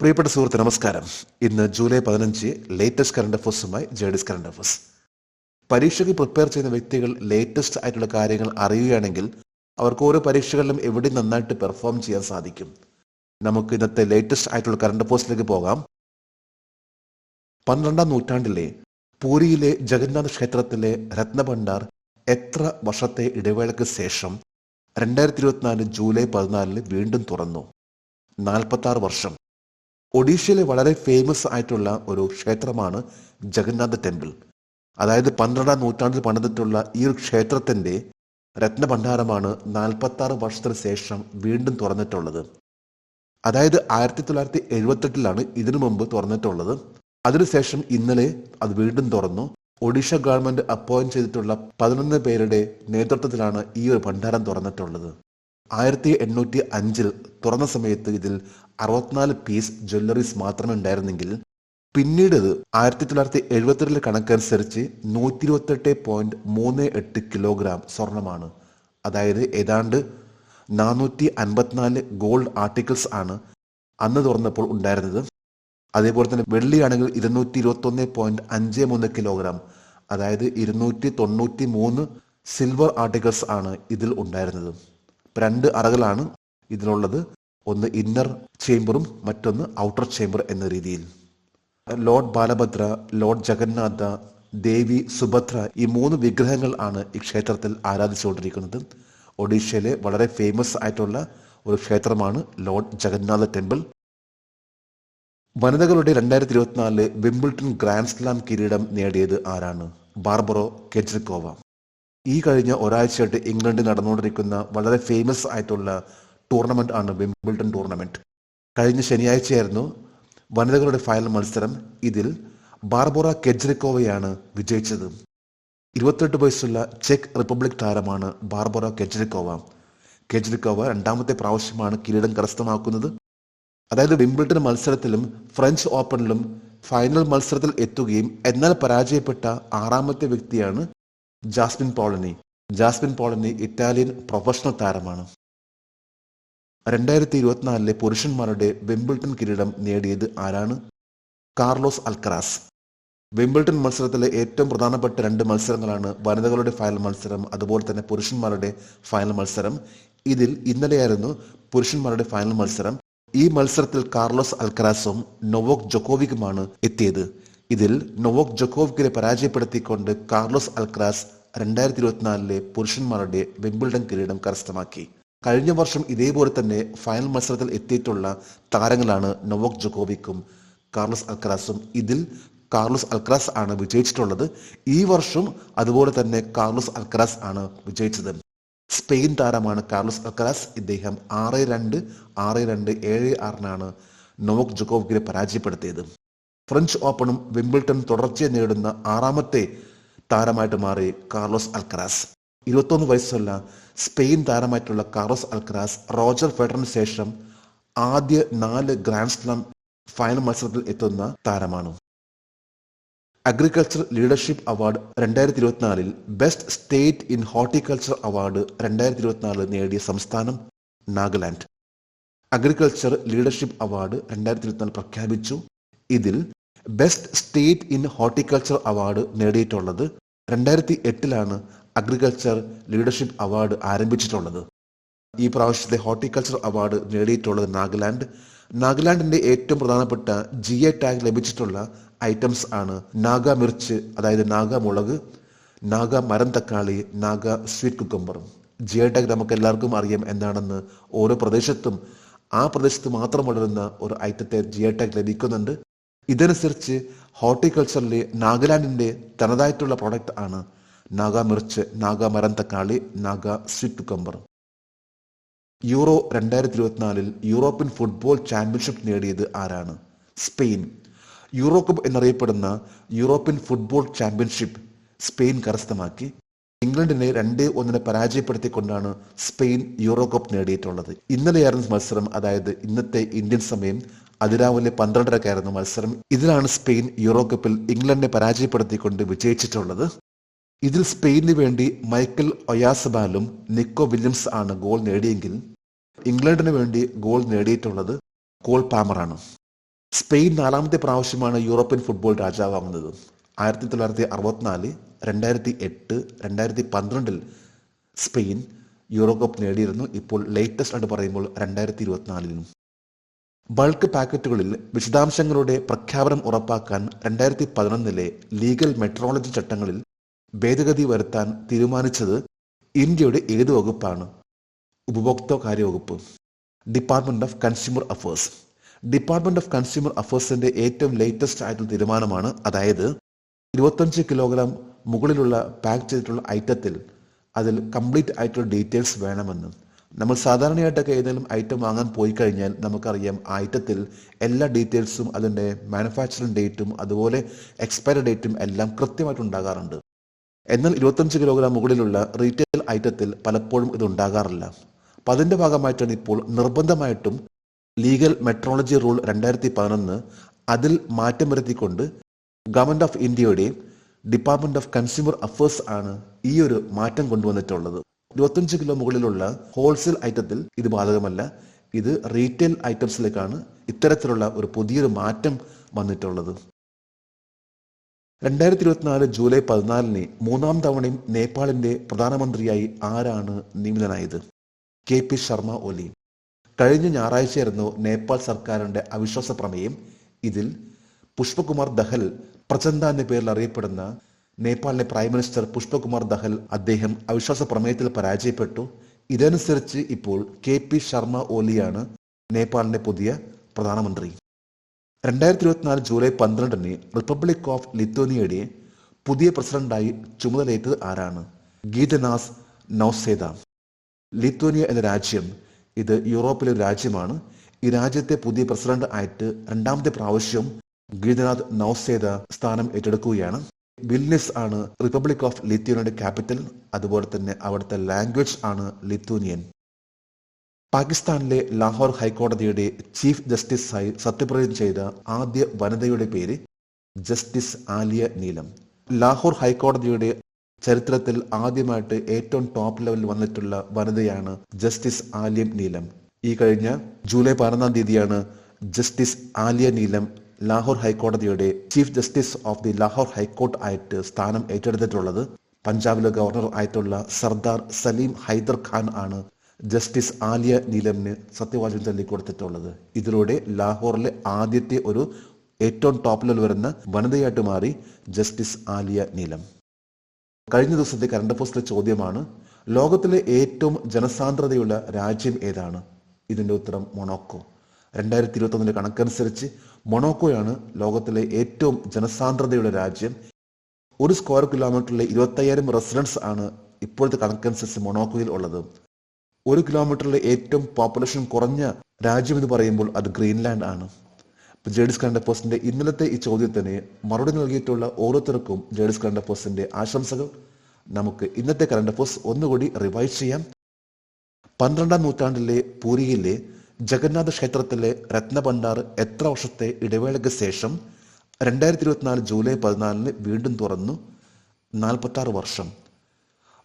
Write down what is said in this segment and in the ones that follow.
പ്രിയപ്പെട്ട സുഹൃത്ത് നമസ്കാരം. ഇന്ന് ജൂലൈ 15 ലേറ്റസ്റ്റ് കറണ്ട് അഫേഴ്സുമായി ജേഡിസ് കറണ്ട് അഫേഴ്സ്. പരീക്ഷയ്ക്ക് പ്രിപ്പയർ ചെയ്യുന്ന വ്യക്തികൾ ലേറ്റസ്റ്റ് ആയിട്ടുള്ള കാര്യങ്ങൾ അറിയുകയാണെങ്കിൽ അവർക്ക് ഓരോ പരീക്ഷകളിലും എവിടെ നന്നായിട്ട് പെർഫോം ചെയ്യാൻ സാധിക്കും. നമുക്ക് ഇന്നത്തെ ലേറ്റസ്റ്റ് ആയിട്ടുള്ള കറണ്ട് അഫേഴ്സിലേക്ക് പോകാം. 12ാം നൂറ്റാണ്ടിലെ പൂരിയിലെ ജഗന്നാഥ ക്ഷേത്രത്തിലെ രത്നഭണ്ഡാർ എത്ര വർഷത്തെ ഇടവേളയ്ക്ക് ശേഷം 2024 ജൂലൈ 14 വീണ്ടും തുറന്നു? 46 വർഷം. ഒഡീഷയിലെ വളരെ ഫേമസ് ആയിട്ടുള്ള ഒരു ക്ഷേത്രമാണ് ജഗന്നാഥ ടെമ്പിൾ. അതായത് 12ാം നൂറ്റാണ്ടിൽ പണിതിട്ടുള്ള ഈ ഒരു ക്ഷേത്രത്തിന്റെ രത്നഭണ്ഡാരമാണ് 46 വർഷത്തിന് ശേഷം വീണ്ടും തുറന്നിട്ടുള്ളത്. അതായത് 1978 ഇതിനു മുമ്പ് തുറന്നിട്ടുള്ളത്. അതിനുശേഷം ഇന്നലെ അത് വീണ്ടും തുറന്നു. ഒഡീഷ ഗവൺമെന്റ് അപ്പോയിന്റ് ചെയ്തിട്ടുള്ള 11 പേരുടെ നേതൃത്വത്തിലാണ് ഈ ഒരു ഭണ്ഡാരം തുറന്നിട്ടുള്ളത്. 1805 തുറന്ന സമയത്ത് ഇതിൽ 64 പീസ് ജ്വല്ലറീസ് മാത്രമേ ഉണ്ടായിരുന്നെങ്കിൽ പിന്നീട് 1972 കണക്കനുസരിച്ച് 128.38 കിലോഗ്രാം സ്വർണമാണ്. അതായത് ഏതാണ്ട് 454 ഗോൾഡ് ആർട്ടിക്കിൾസ് ആണ് അന്ന് തുറന്നപ്പോൾ ഉണ്ടായിരുന്നത്. അതേപോലെ തന്നെ വെള്ളിയാണെങ്കിൽ 221.53 കിലോഗ്രാം, അതായത് 293 സിൽവർ ആർട്ടിക്കിൾസ് ആണ് ഇതിൽ ഉണ്ടായിരുന്നത്. 2 അറകളാണ് ഇതിലുള്ളത്. ഒന്ന് ഇന്നർ ചേംബറും മറ്റൊന്ന് ഔട്ടർ ചേംബർ എന്ന രീതിയിൽ. ലോർഡ് ബാലഭദ്ര, ലോർഡ് ജഗന്നാഥ, ദേവി സുഭദ്ര, ഈ 3 വിഗ്രഹങ്ങൾ ആണ് ഈ ക്ഷേത്രത്തിൽ ആരാധിച്ചുകൊണ്ടിരിക്കുന്നത്. ഒഡീഷയിലെ വളരെ ഫേമസ് ആയിട്ടുള്ള ഒരു ക്ഷേത്രമാണ് ലോർഡ് ജഗന്നാഥ ടെമ്പിൾ. വനിതകളുടെ 2024 വിംബിൾട്ടൺ ഗ്രാൻഡ് സ്ലാം കിരീടം നേടിയത് ആരാണ്? ബാർബറോ കെജ്രിക്കോവ. ഈ കഴിഞ്ഞ ഒരാഴ്ചയായിട്ട് ഇംഗ്ലണ്ടിൽ നടന്നുകൊണ്ടിരിക്കുന്ന വളരെ ഫേമസ് ആയിട്ടുള്ള ടൂർണമെന്റ് ആണ് വിംബിൾട്ടൺ ടൂർണമെന്റ്. കഴിഞ്ഞ ശനിയാഴ്ചയായിരുന്നു വനിതകളുടെ ഫൈനൽ മത്സരം. ഇതിൽ ബാർബറ കെജ്രിക്കോവയാണ് വിജയിച്ചത്. 28 വയസ്സുള്ള ചെക്ക് റിപ്പബ്ലിക് താരമാണ് ബാർബറ കെജ്രിക്കോവ. കെജ്രിക്കോവ 2ാമത്തെ പ്രാവശ്യമാണ് കിരീടം കരസ്ഥമാക്കുന്നത്. അതായത് വിംബിൾട്ടൺ മത്സരത്തിലും ഫ്രഞ്ച് ഓപ്പണിലും ഫൈനൽ മത്സരത്തിൽ എത്തുകയും എന്നാൽ പരാജയപ്പെട്ട 6ാമത്തെ വ്യക്തിയാണ് ജാസ്മിൻ പോളനി. ജാസ്മിൻ പോളനി ഇറ്റാലിയൻ പ്രൊഫഷണൽ താരമാണ്. 2024 പുരുഷന്മാരുടെ വിംബിൾട്ടൺ കിരീടം നേടിയത് ആരാണ്? കാർലോസ് അൽക്കറാസ്. വിംബിൾട്ടൺ മത്സരത്തിലെ ഏറ്റവും പ്രധാനപ്പെട്ട 2 മത്സരങ്ങളാണ് വനിതകളുടെ ഫൈനൽ മത്സരം, അതുപോലെ തന്നെ പുരുഷന്മാരുടെ ഫൈനൽ മത്സരം. ഇതിൽ ഇന്നലെയായിരുന്നു പുരുഷന്മാരുടെ ഫൈനൽ മത്സരം. ഈ മത്സരത്തിൽ കാർലോസ് അൽക്കറാസും നൊവാക് ജോക്കോവിക്കുമാണ് എത്തിയത്. ഇതിൽ നൊവാക് ജോക്കോവിക്കിനെ പരാജയപ്പെടുത്തിക്കൊണ്ട് കാർലോസ് അൽക്കറാസ് 2024 പുരുഷന്മാരുടെ വിംബിൾട്ടൺ കിരീടം കരസ്ഥമാക്കി. കഴിഞ്ഞ വർഷം ഇതേപോലെ തന്നെ ഫൈനൽ മത്സരത്തിൽ എത്തിയിട്ടുള്ള താരങ്ങളാണ് നൊവാക് ജോക്കോവിക്കും കാർലോസ് അൽക്കറാസും. ഇതിൽ കാർലോസ് അൽക്കറാസ് ആണ് വിജയിച്ചിട്ടുള്ളത്. ഈ വർഷം അതുപോലെ തന്നെ കാർലോസ് അൽക്കറാസ് ആണ് വിജയിച്ചത്. സ്പെയിൻ താരമാണ് കാർലോസ് അൽക്കറാസ്. ഇദ്ദേഹം 6-2, 6-2, 7-6 നൊവാക് ജോക്കോവിക്കിനെ പരാജയപ്പെടുത്തിയത്. ഫ്രഞ്ച് ഓപ്പണും വിംബിൾട്ടൺ തുടർച്ചയായി നേടുന്ന 6ാമത്തെ താരമായിട്ട് മാറി കാർലോസ് അൽക്കറാസ്. 21 വയസ്സുള്ള സ്പെയിൻ താരമായിട്ടുള്ള കാർലോസ് അൽക്കറാസ് റോജർ ഫെഡററിന് ശേഷം ആദ്യ 4 ഗ്രാൻഡ് സ്ലാം ഫൈനൽ മത്സരത്തിൽ എത്തുന്ന താരമാണ്. Agriculture leadership award 2024 best state in horticulture award 2024 നേടിയ സംസ്ഥാനം നാഗാലാൻഡ്. അഗ്രികൾച്ചർ ലീഡർഷിപ്പ് അവാർഡ് 2024 പ്രഖ്യാപിച്ചു. ഇതിൽ best state in horticulture award നേടിയിട്ടുള്ളത് 2008 അഗ്രികൾച്ചർ ലീഡർഷിപ്പ് അവാർഡ് ആരംഭിച്ചിട്ടുള്ളത്. ഈ പ്രാവശ്യത്തെ ഹോർട്ടിക്കൾച്ചർ അവാർഡ് നേടിയിട്ടുള്ളത് നാഗാലാൻഡ്. നാഗാലാൻഡിന്റെ ഏറ്റവും പ്രധാനപ്പെട്ട GI ടാഗ് ലഭിച്ചിട്ടുള്ള ഐറ്റംസ് ആണ് നാഗ മിർച്ച്, അതായത് നാഗ മുളക്, നാഗ മരം തക്കാളി, Naga sweet cucumber. GI tag നമുക്ക് എല്ലാവർക്കും അറിയാം എന്താണെന്ന്. ഓരോ പ്രദേശത്തും ആ പ്രദേശത്ത് മാത്രം വളരുന്ന ഒരു ഐറ്റത്തെ GI ടാഗ് ലഭിക്കുന്നുണ്ട്. ഇതനുസരിച്ച് ഹോർട്ടിക്കൾച്ചറിലെ നാഗാലാൻഡിന്റെ തനതായിട്ടുള്ള പ്രോഡക്റ്റ് ആണ് നാഗ മിർച്ച്, നാഗ മരം തക്കാളി, Naga sweet cucumber. Euro 2024 European football championship നേടിയത് ആരാണ്? സ്പെയിൻ. യൂറോ കപ്പ് എന്നറിയപ്പെടുന്ന യൂറോപ്യൻ ഫുട്ബോൾ ചാമ്പ്യൻഷിപ്പ് സ്പെയിൻ കരസ്ഥമാക്കി. ഇംഗ്ലണ്ടിനെ 2-1 പരാജയപ്പെടുത്തിക്കൊണ്ടാണ് സ്പെയിൻ യൂറോ കപ്പ് നേടിയിട്ടുള്ളത്. ഇന്നലെയായിരുന്നു മത്സരം, അതായത് ഇന്നത്തെ ഇന്ത്യൻ സമയം അതിരാവിലെ 12:30 മത്സരം. ഇതിലാണ് സ്പെയിൻ യൂറോ കപ്പിൽ ഇംഗ്ലണ്ടിനെ പരാജയപ്പെടുത്തിക്കൊണ്ട് വിജയിച്ചിട്ടുള്ളത്. ഇതിൽ സ്പെയിനു വേണ്ടി മൈക്കൽ ഒയാസബാലും നിക്കോ വില്യംസ് ആണ് ഗോൾ നേടിയെങ്കിൽ ഇംഗ്ലണ്ടിന് വേണ്ടി ഗോൾ നേടിയിട്ടുള്ളത് കോൾ പാമറാണ്. സ്പെയിൻ 4-ാമത്തെ പ്രാവശ്യമാണ് യൂറോപ്യൻ ഫുട്ബോൾ രാജാവാകുന്നത്. 1964, 2008, 2012 സ്പെയിൻ യൂറോ കപ്പ് നേടിയിരുന്നു. ഇപ്പോൾ ലേറ്റസ്റ്റ് ആയിട്ട് പറയുമ്പോൾ 2024 ബൾക്ക് പാക്കറ്റുകളിൽ വിശദാംശങ്ങളുടെ പ്രഖ്യാപനം ഉറപ്പാക്കാൻ 2011 ലീഗൽ മെട്രോളജി ചട്ടങ്ങളിൽ ഭേദഗതി വരുത്താൻ തീരുമാനിച്ചത് ഇന്ത്യയുടെ ഏത് വകുപ്പാണ്? ഉപഭോക്തൃ കാര്യ വകുപ്പ്, department of consumer affairs. Department of consumer അഫയേഴ്സിന്റെ ഏറ്റവും ലേറ്റസ്റ്റ് ആയിട്ടുള്ള തീരുമാനമാണ്. അതായത് 25 കിലോഗ്രാം മുകളിലുള്ള പാക്ക് ചെയ്തിട്ടുള്ള ഐറ്റത്തിൽ അതിൽ കംപ്ലീറ്റ് ആയിട്ടുള്ള ഡീറ്റെയിൽസ് വേണമെന്ന്. നമ്മൾ സാധാരണയായിട്ടൊക്കെ ഏതെങ്കിലും ഐറ്റം വാങ്ങാൻ പോയി കഴിഞ്ഞാൽ നമുക്കറിയാം ആ ഐറ്റത്തിൽ എല്ലാ ഡീറ്റെയിൽസും അതിൻ്റെ മാനുഫാക്ചറിങ് ഡേറ്റും അതുപോലെ എക്സ്പയറി ഡേറ്റും എല്ലാം കൃത്യമായിട്ട് ഉണ്ടാകാറുണ്ട്. എന്നാൽ 25 കിലോഗ്രാം മുകളിലുള്ള റീറ്റെയിൽ ഐറ്റത്തിൽ പലപ്പോഴും ഇത് ഉണ്ടാകാറില്ല. അപ്പം അതിൻ്റെ ഭാഗമായിട്ടാണ് ഇപ്പോൾ നിർബന്ധമായിട്ടും ലീഗൽ മെട്രോളജി റൂൾ 2011 അതിൽ മാറ്റം വരുത്തിക്കൊണ്ട് ഗവൺമെന്റ് ഓഫ് ഇന്ത്യയുടെ ഡിപ്പാർട്ട്മെന്റ് ഓഫ് കൺസ്യൂമർ അഫയേഴ്സ് ആണ് ഈ ഒരു മാറ്റം കൊണ്ടുവന്നിട്ടുള്ളത്. 25 കിലോ മുകളിലുള്ള ഹോൾസെയിൽ ഐറ്റത്തിൽ ഇത് ബാധകമല്ല. ഇത് റീറ്റെയിൽ ഐറ്റംസിലേക്കാണ് ഇത്തരത്തിലുള്ള ഒരു പുതിയൊരു മാറ്റം വന്നിട്ടുള്ളത്. 2024 ജൂലൈ 14 മൂന്നാം തവണയും നേപ്പാളിന്റെ പ്രധാനമന്ത്രിയായി ആരാണ് നിയമിതനായത്? KP ശർമ്മ ഒലി. കഴിഞ്ഞ ഞായറാഴ്ചയായിരുന്നു നേപ്പാൾ സർക്കാരിന്റെ അവിശ്വാസ പ്രമേയം. ഇതിൽ പുഷ്പകുമാർ ദഹൽ, പ്രചണ്ഡ എന്ന പേരിൽ അറിയപ്പെടുന്ന നേപ്പാളിലെ പ്രൈം മിനിസ്റ്റർ പുഷ്പകുമാർ ദഹൽ, അദ്ദേഹം അവിശ്വാസ പ്രമേയത്തിൽ പരാജയപ്പെട്ടു. ഇതനുസരിച്ച് ഇപ്പോൾ KP ശർമ്മ ഒലിയാണ് നേപ്പാളിന്റെ പുതിയ പ്രധാനമന്ത്രി. 2024 ജൂലൈ 12 റിപ്പബ്ലിക് ഓഫ് ലിത്വാനിയയുടെ പുതിയ പ്രസിഡന്റായി ചുമതലയേറ്റത് ആരാണ്? ഗീതനാസ് നൗസേദ. ലിത്വാനിയ എന്ന രാജ്യം ഇത് യൂറോപ്പിലെ ഒരു രാജ്യമാണ്. ഈ രാജ്യത്തെ പുതിയ പ്രസിഡന്റ് ആയിട്ട് 2-ാമത്തെ പ്രാവശ്യം ഗീതനാഥ് നൗസേദ സ്ഥാനം ഏറ്റെടുക്കുകയാണ്. വിൽനിസ് ആണ് റിപ്പബ്ലിക് ഓഫ് ലിത്വാനിയയുടെ ക്യാപിറ്റൽ. അതുപോലെ തന്നെ അവിടുത്തെ ലാംഗ്വേജ് ആണ് ലിത്വാനിയൻ. പാകിസ്ഥാനിലെ ലാഹോർ ഹൈക്കോടതിയുടെ ചീഫ് ജസ്റ്റിസായി സത്യപ്രതിജ്ഞ ചെയ്ത ആദ്യ വനിതയുടെ പേര് ജസ്റ്റിസ് ആലിയ നീലം. ലാഹോർ ഹൈക്കോടതിയുടെ ചരിത്രത്തിൽ ആദ്യമായിട്ട് ഏറ്റവും ടോപ്പ് ലെവലിൽ വന്നിട്ടുള്ള വനിതയാണ് ജസ്റ്റിസ് ആലിയ നീലം. ഈ കഴിഞ്ഞ ജൂലൈ 11 ജസ്റ്റിസ് ആലിയ നീലം ലാഹോർ ഹൈക്കോടതിയുടെ chief justice of the Lahore high court ആയിട്ട് സ്ഥാനം ഏറ്റെടുത്തിട്ടുള്ളത്. പഞ്ചാബിലെ ഗവർണർ ആയിട്ടുള്ള സർദാർ സലീം ഹൈദർ ഖാൻ ആണ് ജസ്റ്റിസ് ആലിയ നീലമിന് സത്യവാചകം ചൊല്ലിക്കൊടുത്തിട്ടുള്ളത്. ഇതിലൂടെ ലാഹോറിലെ ആദ്യത്തെ ഒരു ഏറ്റവും ടോപ്പ് ലെവൽ വരുന്ന വനിതയായിട്ട് മാറി ജസ്റ്റിസ് ആലിയ നീലം. കഴിഞ്ഞ ദിവസത്തെ കറണ്ട് അഫയേഴ്സിലെ ചോദ്യമാണ്, ലോകത്തിലെ ഏറ്റവും ജനസാന്ദ്രതയുള്ള രാജ്യം ഏതാണ്? ഇതിന്റെ ഉത്തരം മൊണോക്കോ. 2021 കണക്കനുസരിച്ച് മൊണോക്കോയാണ് ലോകത്തിലെ ഏറ്റവും ജനസാന്ദ്രതയുള്ള രാജ്യം. 1 സ്ക്വയർ കിലോമീറ്ററിലെ 25,000 റെസിഡൻസ് ആണ് ഇപ്പോഴത്തെ കണക്കനുസരിച്ച് മൊണോക്കോയിൽ ഉള്ളത്. 1 കിലോമീറ്ററിലെ ഏറ്റവും പോപ്പുലേഷൻ കുറഞ്ഞ രാജ്യം എന്ന് പറയുമ്പോൾ അത് ഗ്രീൻലാൻഡ് ആണ്. ജേഡിസ് കറണ്ട് അഫയേഴ്സിന്റെ ഇന്നലത്തെ ഈ ചോദ്യത്തിന് മറുപടി നൽകിയിട്ടുള്ള ഓരോരുത്തർക്കും ജേഡിസ് കറണ്ട് അഫയേഴ്സിന്റെ ആശംസകൾ. നമുക്ക് ഇന്നത്തെ കറണ്ട് അഫയേഴ്സ് ഒന്നുകൂടി റിവൈസ് ചെയ്യാം. 12-ാം നൂറ്റാണ്ടിലെ പൂരിയിലെ ജഗന്നാഥ ക്ഷേത്രത്തിലെ രത്നഭണ്ഡാർ എത്ര വർഷത്തെ ഇടവേളയ്ക്ക് ശേഷം 2024 ജൂലൈ 14 വീണ്ടും തുറന്നു? 46 വർഷം.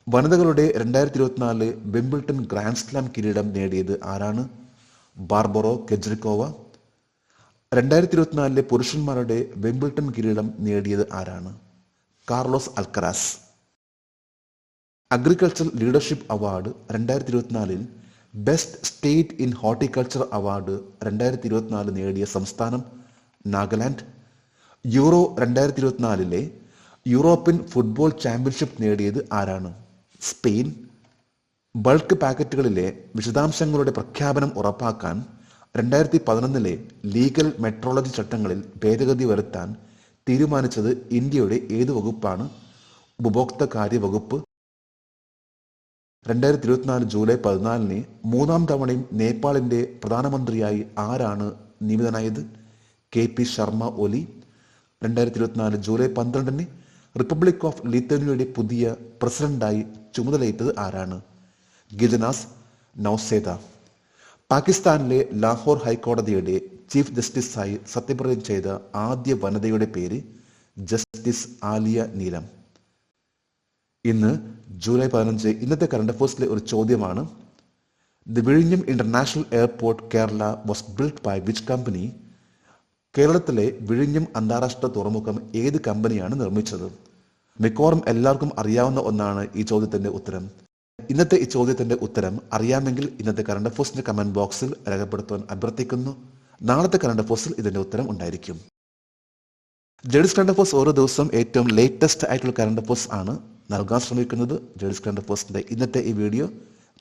വനിതകളുടെ 2024 വിംബിൾട്ടൺ ഗ്രാൻഡ് സ്ലാം കിരീടം നേടിയത് ആരാണ്? ബാർബറോ കെജ്രിക്കോവ. 2024 പുരുഷന്മാരുടെ വിംബിൾട്ടൺ കിരീടം നേടിയത് ആരാണ്? Carlos Alcaraz. Agriculture leadership award 2024 best state in horticulture award 2024 നേടിയ സംസ്ഥാനം Nagaland. Euro 2024 European football championship നേടിയത് ആരാണ്? സ്പെയിൻ. ബൾക്ക് പാക്കറ്റുകളിലെ വിശദാംശങ്ങളുടെ പ്രഖ്യാപനം ഉറപ്പാക്കാൻ 2011 ലീഗൽ മെട്രോളജി ചട്ടങ്ങളിൽ ഭേദഗതി വരുത്താൻ തീരുമാനിച്ചത് ഇന്ത്യയുടെ ഏത് വകുപ്പാണ്? ഉപഭോക്തൃ കാര്യ വകുപ്പ്. 2024 ജൂലൈ 14 മൂന്നാം തവണയും നേപ്പാളിന്റെ പ്രധാനമന്ത്രിയായി ആരാണ് നിയമിതനായത്? KP Sharma Oli. 2024 July 12 republic of ലിത്വാനിയയുടെ പുതിയ പ്രസിഡന്റായി ചുമതലയേറ്റത് ആരാണ്? ഗീതനാസ് നൗസേദ. പാകിസ്ഥാനിലെ ലാഹോർ ഹൈക്കോടതിയുടെ ചീഫ് ജസ്റ്റിസായി സത്യപ്രതിജ്ഞ ചെയ്ത ആദ്യ വനിതയുടെ പേര് ജസ്റ്റിസ് ആലിയ നീലം. ഇന്ന് ജൂലൈ 15 ഇന്നത്തെ കറണ്ട് അഫയേഴ്സിലെ ഒരു ചോദ്യമാണ്, ദി വിഴിഞ്ഞം international airport Kerala was built by which company? കേരളത്തിലെ വിഴിഞ്ഞം അന്താരാഷ്ട്ര തുറമുഖം ഏത് കമ്പനിയാണ് നിർമ്മിച്ചത്? മിക്കവാറും എല്ലാവർക്കും അറിയാവുന്ന ഒന്നാണ് ഈ ചോദ്യത്തിന്റെ ഉത്തരം. ഇന്നത്തെ ഈ ചോദ്യത്തിന്റെ ഉത്തരം അറിയാമെങ്കിൽ ഇന്നത്തെ കറണ്ട് അഫയേഴ്സിന്റെ കമന്റ് ബോക്സിൽ രേഖപ്പെടുത്താൻ അഭ്യർത്ഥിക്കുന്നു. നാളത്തെ കറണ്ട് അഫയേഴ്സിൽ ഇതിന്റെ ഉത്തരം ഉണ്ടായിരിക്കും. ജഡ്സ് കറണ്ട് അഫയേഴ്സ് ഓരോ ദിവസവും ഏറ്റവും ലേറ്റസ്റ്റ് ആയിട്ടുള്ള കറണ്ട് അഫയേഴ്സ് ആണ് നൽകാൻ ശ്രമിക്കുന്നത്. ജഡ്സ് കറണ്ട് അഫയേഴ്സിന്റെ ഇന്നത്തെ ഈ വീഡിയോ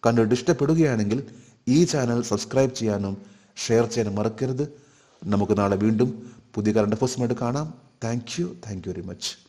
കണ്ടിട്ട് ഇഷ്ടപ്പെടുകയാണെങ്കിൽ ഈ ചാനൽ സബ്സ്ക്രൈബ് ചെയ്യാനും ഷെയർ ചെയ്യാനും മറക്കരുത്. നമുക്ക് നാളെ വീണ്ടും പുതിയ കറണ്ട് അഫയേഴ്സുമായിട്ട് കാണാം. Thank you very much.